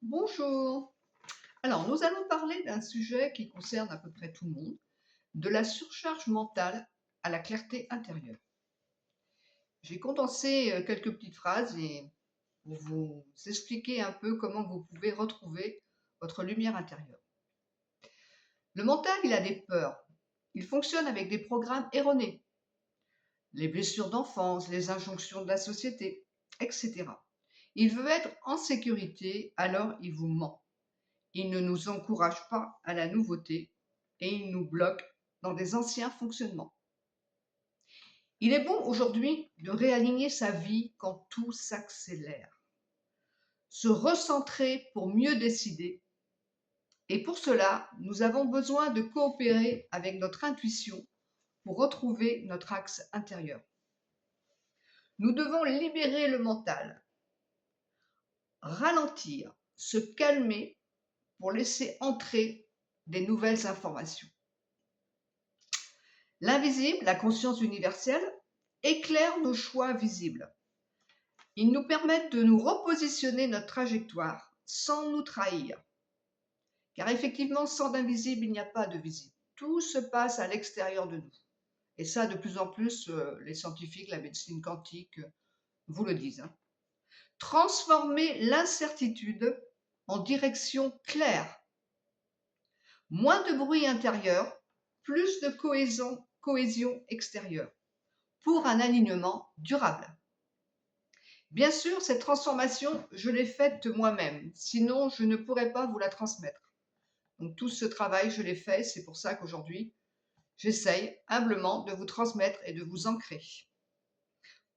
Bonjour. Alors, nous allons parler d'un sujet qui concerne à peu près tout le monde, de la surcharge mentale à la clarté intérieure. J'ai condensé quelques petites phrases et pour vous expliquer un peu comment vous pouvez retrouver votre lumière intérieure. Le mental, il a des peurs. Il fonctionne avec des programmes erronés, les blessures d'enfance, les injonctions de la société, etc. Il veut être en sécurité, alors il vous ment. Il ne nous encourage pas à la nouveauté et il nous bloque dans des anciens fonctionnements. Il est bon aujourd'hui de réaligner sa vie quand tout s'accélère, se recentrer pour mieux décider. Et pour cela, nous avons besoin de coopérer avec notre intuition pour retrouver notre axe intérieur. Nous devons libérer le mental, ralentir, se calmer pour laisser entrer des nouvelles informations. L'invisible, la conscience universelle, éclaire nos choix visibles. Ils nous permettent de nous repositionner notre trajectoire sans nous trahir. Car effectivement, sans d'invisible, il n'y a pas de visible. Tout se passe à l'extérieur de nous. Et ça, de plus en plus, les scientifiques, la médecine quantique, vous le disent. Transformer l'incertitude en direction claire. Moins de bruit intérieur, plus de cohésion extérieure, pour un alignement durable. Bien sûr, cette transformation, je l'ai faite moi-même, sinon je ne pourrais pas vous la transmettre. Donc tout ce travail, je l'ai fait, c'est pour ça qu'aujourd'hui, j'essaye humblement de vous transmettre et de vous ancrer.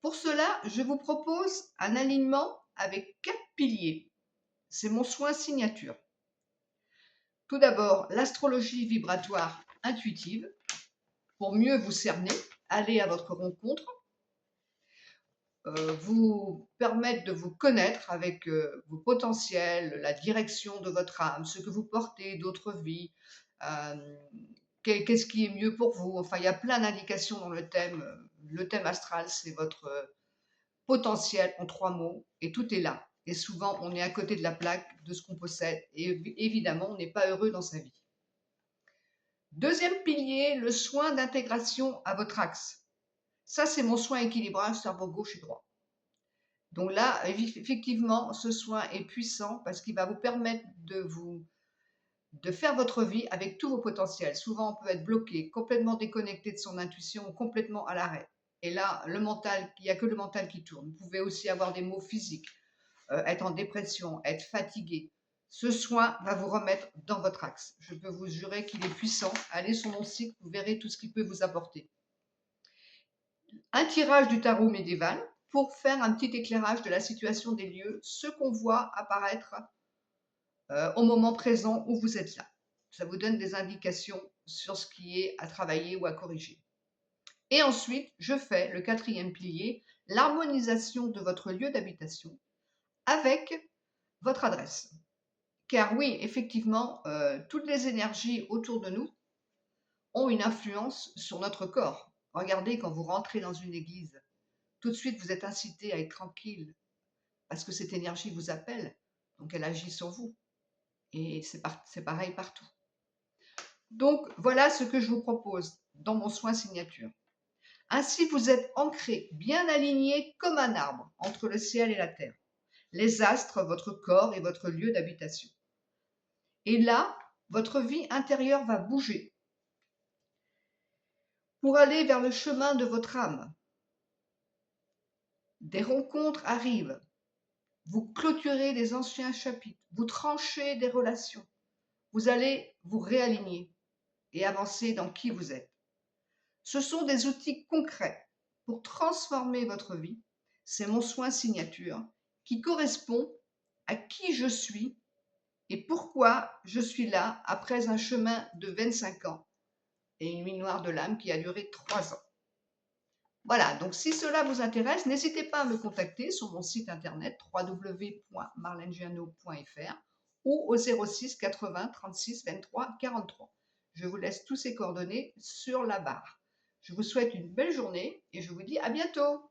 Pour cela, je vous propose un alignement avec 4 piliers. C'est mon soin signature. Tout d'abord, l'astrologie vibratoire intuitive, pour mieux vous cerner, aller à votre rencontre, vous permettre de vous connaître avec vos potentiels, la direction de votre âme, ce que vous portez d'autres vies, qu'est-ce qui est mieux pour vous. Enfin, il y a plein d'indications dans le thème. Le thème astral, c'est votre potentiel en 3 mots et tout est là. Et souvent, on est à côté de la plaque de ce qu'on possède et évidemment, on n'est pas heureux dans sa vie. Deuxième pilier, le soin d'intégration à votre axe. Ça, c'est mon soin équilibrage cerveau gauche et droit. Donc là, effectivement, ce soin est puissant parce qu'il va vous permettre de faire votre vie avec tous vos potentiels. Souvent, on peut être bloqué, complètement déconnecté de son intuition, complètement à l'arrêt. Et là, le mental, il n'y a que le mental qui tourne. Vous pouvez aussi avoir des maux physiques, être en dépression, être fatigué. Ce soin va vous remettre dans votre axe. Je peux vous jurer qu'il est puissant. Allez sur mon site, vous verrez tout ce qu'il peut vous apporter. Un tirage du tarot médiéval pour faire un petit éclairage de la situation des lieux, ce qu'on voit apparaître au moment présent où vous êtes là. Ça vous donne des indications sur ce qui est à travailler ou à corriger. Et ensuite, je fais le 4e pilier, l'harmonisation de votre lieu d'habitation avec votre adresse. Car oui, effectivement, toutes les énergies autour de nous ont une influence sur notre corps. Regardez, quand vous rentrez dans une église, tout de suite, vous êtes incité à être tranquille parce que cette énergie vous appelle, donc elle agit sur vous. Et c'est pareil partout. Donc, voilà ce que je vous propose dans mon soin signature. Ainsi, vous êtes ancré, bien aligné comme un arbre entre le ciel et la terre, les astres, votre corps et votre lieu d'habitation. Et là, votre vie intérieure va bouger pour aller vers le chemin de votre âme. Des rencontres arrivent. Vous clôturez les anciens chapitres. Vous tranchez des relations. Vous allez vous réaligner et avancer dans qui vous êtes. Ce sont des outils concrets pour transformer votre vie. C'est mon soin signature qui correspond à qui je suis et pourquoi je suis là après un chemin de 25 ans et une nuit noire de l'âme qui a duré 3 ans. Voilà, donc si cela vous intéresse, n'hésitez pas à me contacter sur mon site internet www.marlengiano.fr ou au 06 80 36 23 43. Je vous laisse tous ces coordonnées sur la barre. Je vous souhaite une belle journée et je vous dis à bientôt.